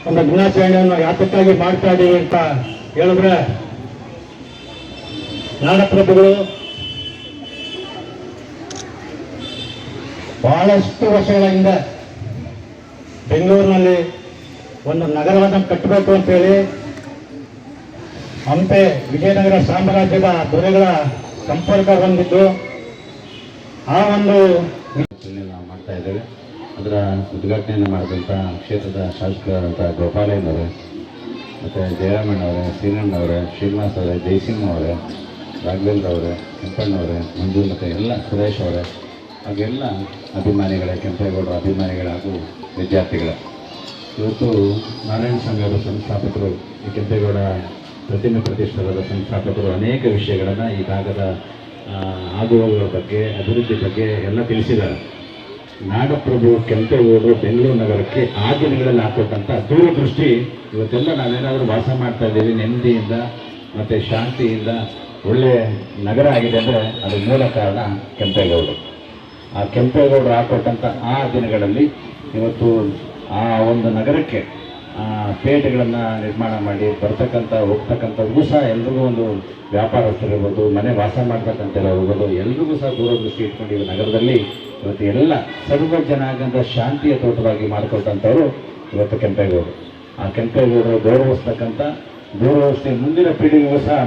ಒಂದು ದಿನಾಚರಣೆಯನ್ನು ಯಾತಕ್ಕಾಗಿ ಮಾಡ್ತಾ ಇದ್ದೀವಿ ಅಂತ ಹೇಳಿದ್ರೆ, ನಾಡಪ್ರಭುಗಳು ಬಹಳಷ್ಟು ವರ್ಷಗಳ ಹಿಂದೆ ಬೆಂಗಳೂರಿನಲ್ಲಿ ಒಂದು ನಗರವನ್ನು ಕಟ್ಟಬೇಕು ಅಂತೇಳಿ ಹಂಪೆ ವಿಜಯನಗರ ಸಾಮ್ರಾಜ್ಯದ ದೊರೆಗಳ ಸಂಪರ್ಕ ಹೊಂದಿದ್ದು ಆ ಒಂದು ನಾವು ಮಾಡ್ತಾ ಇದ್ದೇವೆ. ಅದರ ಉದ್ಘಾಟನೆಯನ್ನು ಮಾಡಿದಂಥ ಕ್ಷೇತ್ರದ ಶಾಸಕರಾದಂಥ ಗೋಪಾಲಯ್ಯನವರೇ, ಮತ್ತು ಜಯರಾಮಣ್ಣವರೇ, ಶ್ರೀನಣ್ಣವರೇ, ಶ್ರೀನಿವಾಸ್ ಅವರೇ, ಜಯಸಿಂಹ ಅವರೇ, ರಾಘವೇಂದ್ರ ಅವರೇ, ಕೆಂಪಣ್ಣವರೇ, ಮಂಜು ಮತ್ತು ಎಲ್ಲ ಸುರೇಶ್ ಅವರೇ, ಹಾಗೆಲ್ಲ ಅಭಿಮಾನಿಗಳೇ, ಕೆಂಪೇಗೌಡರ ಅಭಿಮಾನಿಗಳ ಹಾಗೂ ವಿದ್ಯಾರ್ಥಿಗಳ ಇವತ್ತು ನಾರಾಯಣ ಸ್ವಾಮಿ ಅವರ ಸಂಸ್ಥಾಪಕರು, ಈ ಕೆಂಪೇಗೌಡ ಪ್ರತಿಮೆ ಪ್ರತಿಷ್ಠಾನದ ಸಂಸ್ಥಾಪಕರು ಅನೇಕ ವಿಷಯಗಳನ್ನು ಈ ಭಾಗದ ಆಗುಹೋಗುಗಳ ಬಗ್ಗೆ, ಅಭಿವೃದ್ಧಿ ಬಗ್ಗೆ ಎಲ್ಲ ತಿಳಿಸಿದ್ದಾರೆ. ನಾಡಪ್ರಭು ಕೆಂಪೇಗೌಡರು ಬೆಂಗಳೂರು ನಗರಕ್ಕೆ ಆ ದಿನಗಳಲ್ಲಿ ಹಾಕೊಟ್ಟಂಥ ದೂರದೃಷ್ಟಿ ಇವತ್ತೆಲ್ಲ ನಾವೇನಾದರೂ ವಾಸ ಮಾಡ್ತಾ ಇದ್ದೀವಿ ನೆಮ್ಮದಿಯಿಂದ ಮತ್ತು ಶಾಂತಿಯಿಂದ ಒಳ್ಳೆಯ ನಗರ ಆಗಿದೆ ಅಂದರೆ ಅದು ಮೂಲ ಕಾರಣ ಕೆಂಪೇಗೌಡರು. ಆ ಕೆಂಪೇಗೌಡರು ಹಾಕೊಟ್ಟಂಥ ಆ ದಿನಗಳಲ್ಲಿ ಇವತ್ತು ಆ ಒಂದು ನಗರಕ್ಕೆ ಪೇಟೆಗಳನ್ನು ನಿರ್ಮಾಣ ಮಾಡಿ ಬರ್ತಕ್ಕಂಥ ಹೋಗ್ತಕ್ಕಂಥವ್ರಿಗೂ ಸಹ ಎಲ್ರಿಗೂ ಒಂದು ವ್ಯಾಪಾರಸ್ಥರಿರ್ಬೋದು, ಮನೆ ವಾಸ ಮಾಡ್ತಕ್ಕಂಥವ್ರಿರ್ಬೋದು, ಎಲ್ರಿಗೂ ಸಹ ದೂರದೃಷ್ಟಿ ಇಟ್ಕೊಂಡು ಈ ನಗರದಲ್ಲಿ ಇವತ್ತು ಎಲ್ಲ ಸರ್ವ ಜನಾಂಗದ ಶಾಂತಿಯ ತೋಟವಾಗಿ ಮಾಡಿಕೊಟ್ಟಂಥವ್ರು ಇವತ್ತು ಕೆಂಪೇಗೌಡರು. ಆ ಕೆಂಪೇಗೌಡರು ಗೌರವಿಸ್ತಕ್ಕಂಥ ದೂರದೃಷ್ಟಿ ಮುಂದಿನ ಪೀಳಿಗೆಗೂ ಸಹ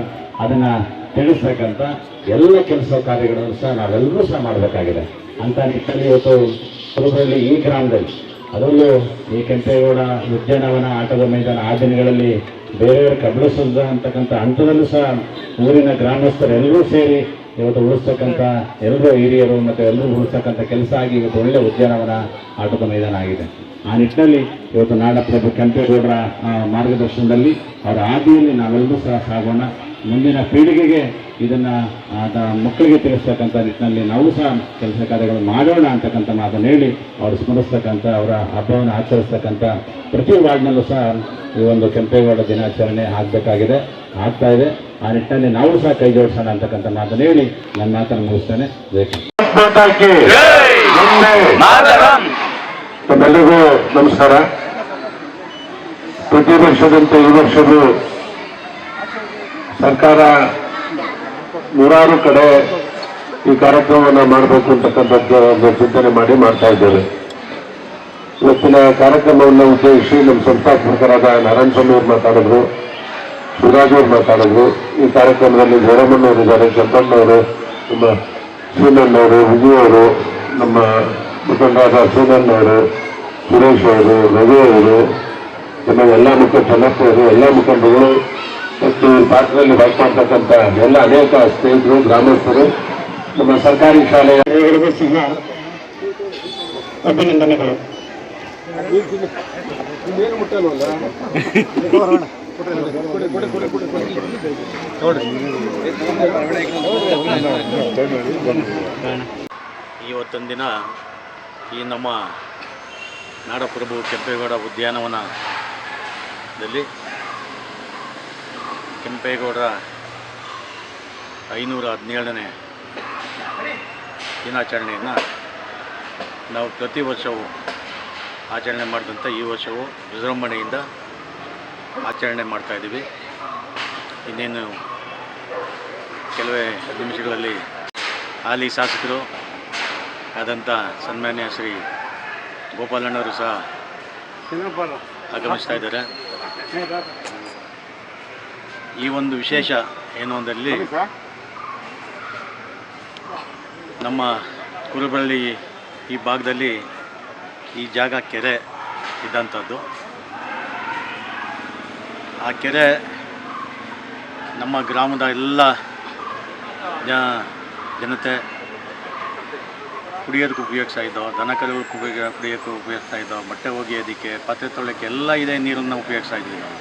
ಅದನ್ನು ತಿಳಿಸ್ತಕ್ಕಂಥ ಎಲ್ಲ ಕೆಲಸ ಕಾರ್ಯಗಳನ್ನು ಸಹ ನಾವೆಲ್ಲರೂ ಸಹ ಮಾಡಬೇಕಾಗಿದೆ. ಅಂಥ ನಿಟ್ಟಿನಲ್ಲಿ ಇವತ್ತು ಕುರುಬಳ್ಳಿ ಈ ಗ್ರಾಮದಲ್ಲಿ, ಅದರಲ್ಲೂ ಈ ಕೆಂಪೇಗೌಡ ಉದ್ಯಾನವನ ಆಟದ ಮೈದಾನ ಆ ದಿನಗಳಲ್ಲಿ ಬೇರೆಯವರು ಕಬಳಿಸದ ಅಂತಕ್ಕಂಥ ಹಂತದಲ್ಲೂ ಸಹ ಊರಿನ ಗ್ರಾಮಸ್ಥರೆಲ್ಲರೂ ಸೇರಿ ಇವತ್ತು ಉಳಿಸ್ತಕ್ಕಂಥ ಎಲ್ಲರೂ ಹಿರಿಯರು ಮತ್ತು ಎಲ್ಲರೂ ಉಳಿಸ್ತಕ್ಕಂಥ ಕೆಲಸ ಆಗಿ ಇವತ್ತು ಒಳ್ಳೆಯ ಉದ್ಯಾನವನ ಆಟದ ಮೈದಾನ ಆಗಿದೆ. ಆ ನಿಟ್ಟಿನಲ್ಲಿ ಇವತ್ತು ನಾಡಪ್ರಭು ಕೆಂಪೇಗೌಡರ ಮಾರ್ಗದರ್ಶನದಲ್ಲಿ ಅವರ ಹಾದಿಯಲ್ಲಿ ನಾವೆಲ್ಲರೂ ಸಹ ಸಾಗೋಣ. ಮುಂದಿನ ಪೀಳಿಗೆಗೆ ಇದನ್ನು ಮಕ್ಕಳಿಗೆ ತಿಳಿಸ್ತಕ್ಕಂಥ ನಿಟ್ಟಿನಲ್ಲಿ ನಾವು ಸಹ ಕೆಲಸ ಕಾರ್ಯಗಳು ಮಾಡೋಣ ಅಂತಕ್ಕಂಥ ಮಾತನ್ನು ಹೇಳಿ ಅವರು ಸ್ಮರಿಸ್ತಕ್ಕಂಥ, ಅವರ ಹಬ್ಬವನ್ನು ಆಚರಿಸ್ತಕ್ಕಂಥ ಪ್ರತಿ ವಾರ್ಡ್ನಲ್ಲೂ ಸಹ ಈ ಒಂದು ಕೆಂಪೇಗೌಡ ದಿನಾಚರಣೆ ಆಗಬೇಕಾಗಿದೆ, ಆಗ್ತಾ ಇದೆ. ಆ ನಿಟ್ಟಿನಲ್ಲಿ ನಾವು ಸಹ ಕೈ ಜೋಡಿಸೋಣ ಅಂತಕ್ಕಂಥ ಮಾತನ್ನು ಹೇಳಿ ನನ್ನ ಮಾತನ್ನು ಮುಗಿಸ್ತೇನೆ. ತಮ್ಮೆಲ್ಲರಿಗೂ ನಮಸ್ಕಾರ. ಪ್ರತಿ ವರ್ಷದಂತೆ ಈ ವರ್ಷವೂ ಸರ್ಕಾರ ನೂರಾರು ಕಡೆ ಈ ಕಾರ್ಯಕ್ರಮವನ್ನು ಮಾಡಬೇಕು ಅಂತಕ್ಕಂಥದ್ದು ಒಂದು ಚಿಂತನೆ ಮಾಡಿ ಮಾಡ್ತಾ ಇದ್ದೇವೆ. ಇವತ್ತಿನ ಕಾರ್ಯಕ್ರಮವನ್ನು ಉದ್ದೇಶಿಸಿ ನಮ್ಮ ಸಂಸ್ಥಾಪಕರಾದ ನಾರಾಯಣ ಸ್ವಾಮಿ ಅವರು ಮಾತಾಡಿದ್ರು, ಶಿವರಾಜ್ ಅವರು ಮಾತಾಡಿದ್ರು. ಈ ಕಾರ್ಯಕ್ರಮದಲ್ಲಿ ಜಯರಾಮಣ್ಣವರು ಇದ್ದಾರೆ, ಕೆಂಪಣ್ಣವರು, ನಮ್ಮ ಶ್ರೀನಣ್ಣವರು, ವಿಜಯ್ ಅವರು, ನಮ್ಮ ಮುಖಂಡರಾದ ಶ್ರೀನಣ್ಣವರು, ಸುರೇಶ್ ಅವರು, ರವಿ ಅವರು, ನಮ್ಮ ಎಲ್ಲ ಚೆನ್ನಪ್ಪವರು, ಎಲ್ಲ ಮುಖಂಡರು ಮತ್ತು ಈ ಪಾತ್ರದಲ್ಲಿ ವರ್ಕ್ ಮಾಡ್ತಕ್ಕಂಥ ಎಲ್ಲ ಅನೇಕ ಸ್ನೇಹಿತರು, ಗ್ರಾಮಸ್ಥರು, ನಮ್ಮ ಸರ್ಕಾರಿ ಶಾಲೆಯ ಸಹ ಅಭಿನಂದನೆಗಳು. ಇವತ್ತೊಂದು ದಿನ ಈ ನಮ್ಮ ನಾಡಪ್ರಭು ಕೆಂಪೇಗೌಡ ಉದ್ಯಾನವನದಲ್ಲಿ ಕೆಂಪೇಗೌಡರ 517ನೇ ದಿನಾಚರಣೆಯನ್ನು ನಾವು ಪ್ರತಿ ವರ್ಷವೂ ಆಚರಣೆ ಮಾಡಿದಂಥ ಈ ವರ್ಷವೂ ವಿಜೃಂಭಣೆಯಿಂದ ಆಚರಣೆ ಮಾಡ್ತಾಯಿದ್ದೀವಿ. ಇನ್ನೇನು ಕೆಲವೇ ನಿಮಿಷಗಳಲ್ಲಿ ಹಾಲಿ ಶಾಸಕರು ಆದಂಥ ಸನ್ಮಾನ್ಯ ಶ್ರೀ ಗೋಪಾಲಣ್ಣವರು ಸಹ ಆಗಮಿಸ್ತಾ ಇದ್ದಾರೆ. ಈ ಒಂದು ವಿಶೇಷ ಏನು ಅಂದಲ್ಲಿ ನಮ್ಮ ಕುರುಬಳ್ಳಿ ಈ ಭಾಗದಲ್ಲಿ ಈ ಜಾಗ ಕೆರೆ ಇದ್ದಂಥದ್ದು. ಆ ಕೆರೆ ನಮ್ಮ ಗ್ರಾಮದ ಎಲ್ಲ ಜನತೆ ಕುಡಿಯೋದಕ್ಕೆ ಉಪಯೋಗಿಸ್ತಾ ಇದ್ದೋ, ದನ ಕರುಗಳಿಗೆ ಕುಡಿಯೋಕ್ಕೆ ಉಪಯೋಗಿಸ್ತಾ ಇದ್ದೋ, ಬಟ್ಟೆ ಒಗೆಯೋದಕ್ಕೆ, ಪಾತ್ರೆ ತೊಳೆಯೋಕ್ಕೆ ಎಲ್ಲ ಇದೇ ನೀರನ್ನು ಉಪಯೋಗಿಸ್ತಾ ಇದ್ವಿ ನಾವು.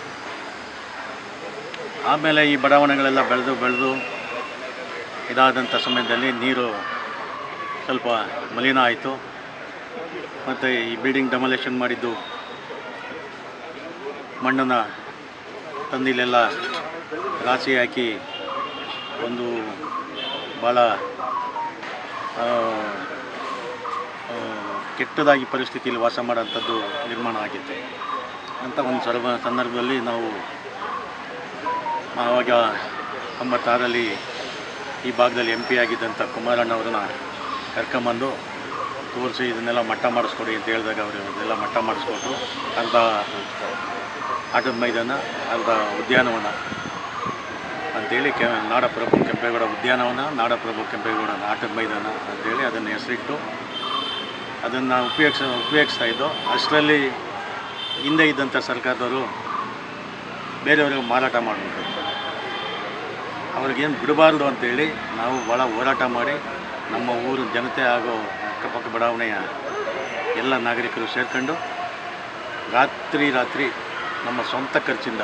ಆಮೇಲೆ ಈ ಬಡಾವಣೆಗಳೆಲ್ಲ ಬೆಳೆದು ಇದಾದಂಥ ಸಮಯದಲ್ಲಿ ನೀರು ಸ್ವಲ್ಪ ಮಲಿನ ಆಯಿತು. ಮತ್ತು ಈ ಬಿಲ್ಡಿಂಗ್ ಡೆಮೊಲೇಷನ್ ಮಾಡಿದ್ದು ಮಣ್ಣನ್ನು ತಂದಿಲೆಲ್ಲ ರಾಶಿ ಹಾಕಿ ಒಂದು ಭಾಳ ಕೆಟ್ಟದಾಗಿ ಪರಿಸ್ಥಿತಿಯಲ್ಲಿ ವಾಸ ಮಾಡೋಂಥದ್ದು ನಿರ್ಮಾಣ ಆಗಿತ್ತು. ಅಂತ ಒಂದು ಸಂದರ್ಭದಲ್ಲಿ ನಾವು ಆವಾಗ 96ರಲ್ಲಿ ಈ ಭಾಗದಲ್ಲಿ MP ಆಗಿದ್ದಂಥ ಕುಮಾರಣ್ಣವ್ರನ್ನ ಕರ್ಕೊಂಬಂದು ತೋರಿಸಿ ಇದನ್ನೆಲ್ಲ ಮಟ್ಟ ಮಾಡಿಸ್ಕೊಡಿ ಅಂತ ಹೇಳಿದಾಗ ಅವರು ಇದೆಲ್ಲ ಮಟ್ಟ ಮಾಡಿಸ್ಕೊಟ್ರು. ಅರ್ಧ ಆಟದ ಮೈದಾನ, ಅರ್ಧ ಉದ್ಯಾನವನ ಅಂಥೇಳಿ ನಾಡಪ್ರಭು ಕೆಂಪೇಗೌಡ ಉದ್ಯಾನವನ, ನಾಡಪ್ರಭು ಕೆಂಪೇಗೌಡ ಆಟದ ಮೈದಾನ ಅಂಥೇಳಿ ಅದನ್ನು ಹೆಸರಿಟ್ಟು ಅದನ್ನು ಉಪಯೋಗಿಸ್ತಾ ಇದ್ದೋ. ಅಷ್ಟರಲ್ಲಿ ಹಿಂದೆ ಇದ್ದಂಥ ಸರ್ಕಾರದವರು ಬೇರೆಯವ್ರಿಗೆ ಮಾರಾಟ ಮಾಡಿಬಿಟ್ರು. ಅವ್ರಿಗೇನು ಬಿಡಬಾರ್ದು ಅಂತೇಳಿ ನಾವು ಭಾಳ ಹೋರಾಟ ಮಾಡಿ ನಮ್ಮ ಊರು ಜನತೆ ಹಾಗೂ ಅಕ್ಕಪಕ್ಕ ಬಡಾವಣೆಯ ಎಲ್ಲ ನಾಗರಿಕರು ಸೇರ್ಕೊಂಡು ರಾತ್ರಿ ನಮ್ಮ ಸ್ವಂತ ಖರ್ಚಿಂದ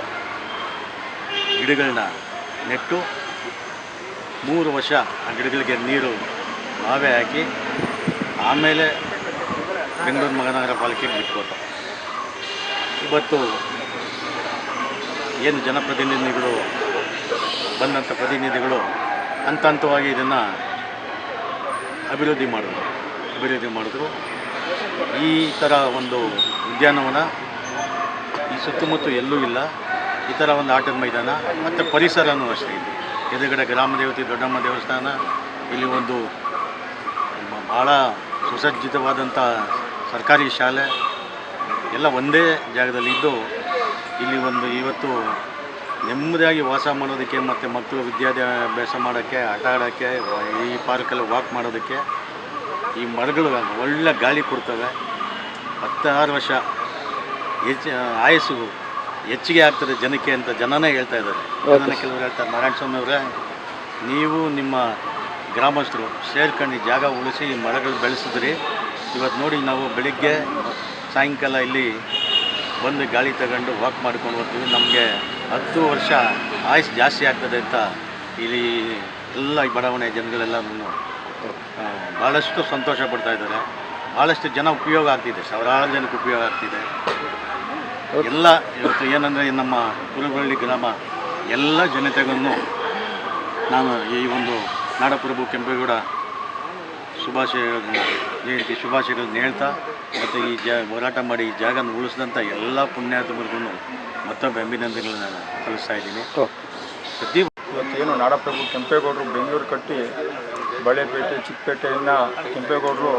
ಗಿಡಗಳನ್ನ ನೆಟ್ಟು 3 ವರ್ಷ ಆ ಗಿಡಗಳಿಗೆ ನೀರು ನಾವೇ ಹಾಕಿ ಆಮೇಲೆ ಬೆಂಗಳೂರು ಮಹಾನಗರ ಪಾಲಿಕೆಗೆ ಬಿಟ್ಕೊಟ್ಟು. ಇವತ್ತು ಏನು ಜನಪ್ರತಿನಿಧಿಗಳು ಬಂದಂಥ ಪ್ರತಿನಿಧಿಗಳು ಹಂತವಾಗಿ ಇದನ್ನು ಅಭಿವೃದ್ಧಿ ಮಾಡಿದ್ರು. ಈ ಥರ ಒಂದು ಉದ್ಯಾನವನ ಈ ಸುತ್ತಮುತ್ತ ಎಲ್ಲೂ ಇಲ್ಲ. ಈ ಥರ ಒಂದು ಆಟದ ಮೈದಾನ ಮತ್ತು ಪರಿಸರನೂ ಅಷ್ಟೇ ಇದೆ. ಎದುರುಗಡೆ ಗ್ರಾಮ ದೇವತೆ ದೊಡ್ಡಮ್ಮ ದೇವಸ್ಥಾನ, ಇಲ್ಲಿ ಒಂದು ಭಾಳ ಸುಸಜ್ಜಿತವಾದಂಥ ಸರ್ಕಾರಿ ಶಾಲೆ ಎಲ್ಲ ಒಂದೇ ಜಾಗದಲ್ಲಿದ್ದು ಇಲ್ಲಿ ಒಂದು ಇವತ್ತು ನೆಮ್ಮದಿಯಾಗಿ ವಾಸ ಮಾಡೋದಕ್ಕೆ ಮತ್ತು ಮಕ್ಕಳು ವಿದ್ಯಾಭ್ಯಾಸ ಮಾಡೋಕ್ಕೆ, ಆಟ ಆಡೋಕ್ಕೆ, ಈ ಪಾರ್ಕಲ್ಲಿ ವಾಕ್ ಮಾಡೋದಕ್ಕೆ ಈ ಮರಗಳು ಒಳ್ಳೆ ಗಾಳಿ ಕೊಡ್ತವೆ. 16 ವರ್ಷ ಆಯಸ್ಸು ಹೆಚ್ಚಿಗೆ ಆಗ್ತದೆ ಜನಕ್ಕೆ ಅಂತ ಜನನೇ ಹೇಳ್ತಾ ಇದ್ದಾರೆ. ಕೆಲವರು ಹೇಳ್ತಾರೆ, ನಾರಾಯಣ ಸ್ವಾಮಿ ಅವರೇ, ನೀವು ನಿಮ್ಮ ಗ್ರಾಮಸ್ಥರು ಸೇರ್ಕೊಂಡು ಈ ಜಾಗ ಉಳಿಸಿ ಈ ಮರಗಳು ಬೆಳೆಸಿದ್ರಿ. ಇವತ್ತು ನೋಡಿ ನಾವು ಬೆಳಿಗ್ಗೆ ಸಾಯಂಕಾಲ ಇಲ್ಲಿ ಬಂದು ಗಾಳಿ ತಗೊಂಡು ವಾಕ್ ಮಾಡ್ಕೊಂಡು ಹೋಗ್ತೀವಿ. ನಮಗೆ 10 ವರ್ಷ ಆಯುಷ್ ಜಾಸ್ತಿ ಆಗ್ತದೆ ಅಂತ ಇಲ್ಲಿ ಎಲ್ಲ ಈ ಬಡಾವಣೆ ಜನಗಳೆಲ್ಲನೂ ಭಾಳಷ್ಟು ಸಂತೋಷ ಪಡ್ತಾ ಇದ್ದಾರೆ. ಭಾಳಷ್ಟು ಜನ ಉಪಯೋಗ ಆಗ್ತಿದೆ, ಸಾವಿರಾರು ಜನಕ್ಕೆ ಉಪಯೋಗ ಆಗ್ತಿದೆ. ಎಲ್ಲ ಇವತ್ತು ಏನಂದರೆ ನಮ್ಮ ಕುರುಬಳ್ಳಿ ಗ್ರಾಮ ಎಲ್ಲ ಜನತೆಗೂ ನಾನು ಈ ಒಂದು ನಾಡಪ್ರಭು ಕೆಂಪೇಗೌಡ ಜಯಂತಿ ಶುಭಾಶಯಗಳನ್ನ ಹೇಳ್ತಾ, ಮತ್ತು ಈ ಹೋರಾಟ ಮಾಡಿ ಈ ಜಾಗನ ಉಳಿಸಿದಂಥ ಎಲ್ಲ ಪುಣ್ಯಾತ್ಮರಿಗೂ ಮತ್ತೊಮ್ಮೆ ಅಭಿನಂದನೆಗಳನ್ನ ಸಲ್ಲಿಸ್ತಾ ಇದ್ದೀನಿ. ಇವತ್ತೇನು ನಾಡಪ್ರಭು ಕೆಂಪೇಗೌಡರು ಬೆಂಗಳೂರು ಕಟ್ಟಿ ಬಳೆಪೇಟೆ, ಚಿಕ್ಕಪೇಟೆಯನ್ನು ಕೆಂಪೇಗೌಡರು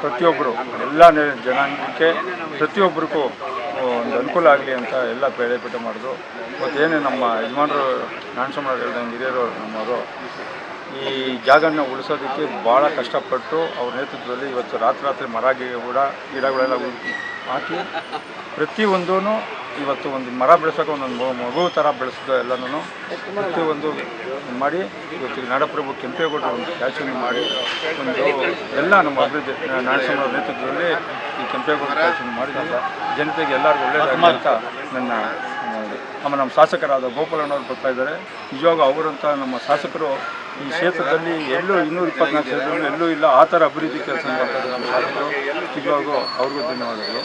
ಪ್ರತಿಯೊಬ್ಬರು ಎಲ್ಲ ಜನಾಂಗಕ್ಕೆ ಪ್ರತಿಯೊಬ್ಬರಿಗೂ ಒಂದು ಅನುಕೂಲ ಆಗಲಿ ಅಂತ ಎಲ್ಲ ಬಳೆಪೇಟೆ ಮಾಡಿದ್ರು. ಇವತ್ತೇನು ನಮ್ಮ ಯಜಮಾನರು ನಾರಾಯಣಸ್ವಾಮಿ ಹೇಳ್ದಂಗೆ ಹಿರಿಯರು ನಮ್ಮವರು ಈ ಜಾಗನ ಉಳಿಸೋದಕ್ಕೆ ಭಾಳ ಕಷ್ಟಪಟ್ಟು ಅವ್ರ ನೇತೃತ್ವದಲ್ಲಿ ಇವತ್ತು ರಾತ್ರಿ ಮರ ಗಿಡಗಳೆಲ್ಲ ಹಾಕಿ ಪ್ರತಿಯೊಂದೂ ಇವತ್ತು ಒಂದು ಮರ ಬೆಳೆಸೋಕೆ ಒಂದೊಂದು ಮಗು ಥರ ಬೆಳೆಸಿದ್ದು ಎಲ್ಲನೂ ಪ್ರತಿಯೊಂದು ಮಾಡಿ ಇವತ್ತು ನಾಡಪ್ರಭು ಕೆಂಪೇಗೌಡರು ಒಂದು ಸ್ಟ್ಯಾಚ್ಯೂನ ಮಾಡಿ ಒಂದು ಎಲ್ಲ ನಮ್ಮ ಅಭಿವೃದ್ಧಿ ನಾರಾಯಣಸ್ವಾಮಿ ನೇತೃತ್ವದಲ್ಲಿ ಈ ಕೆಂಪೇಗೌಡ ಸ್ಟ್ಯಾಚ್ಯೂನ ಮಾಡಿದಾಗ ಜನತೆಗೆ ಎಲ್ಲರಿಗೂ ಒಳ್ಳೆಯದಾಗಲಿ ಅಂತ ನಮ್ಮ ಶಾಸಕರಾದ ಗೋಪಾಲಣ್ಣವ್ರು ಬರ್ತಾ ಇದ್ದಾರೆ. ನಿಜವಾಗ ಅವರಂಥ ನಮ್ಮ ಶಾಸಕರು ಈ ಕ್ಷೇತ್ರದಲ್ಲಿ ಎಲ್ಲೂ 224 ಕ್ಷೇತ್ರದಲ್ಲಿ ಎಲ್ಲೂ ಇಲ್ಲ, ಆ ಥರ ಅಭಿವೃದ್ಧಿ ಕೆಲಸ ಮಾಡ್ತಾರೆ ನಮ್ಮ ಶಾಸಕರು. ನಿಜವಾಗೂ ಅವ್ರಿಗೂ ಧನ್ಯವಾದಗಳು.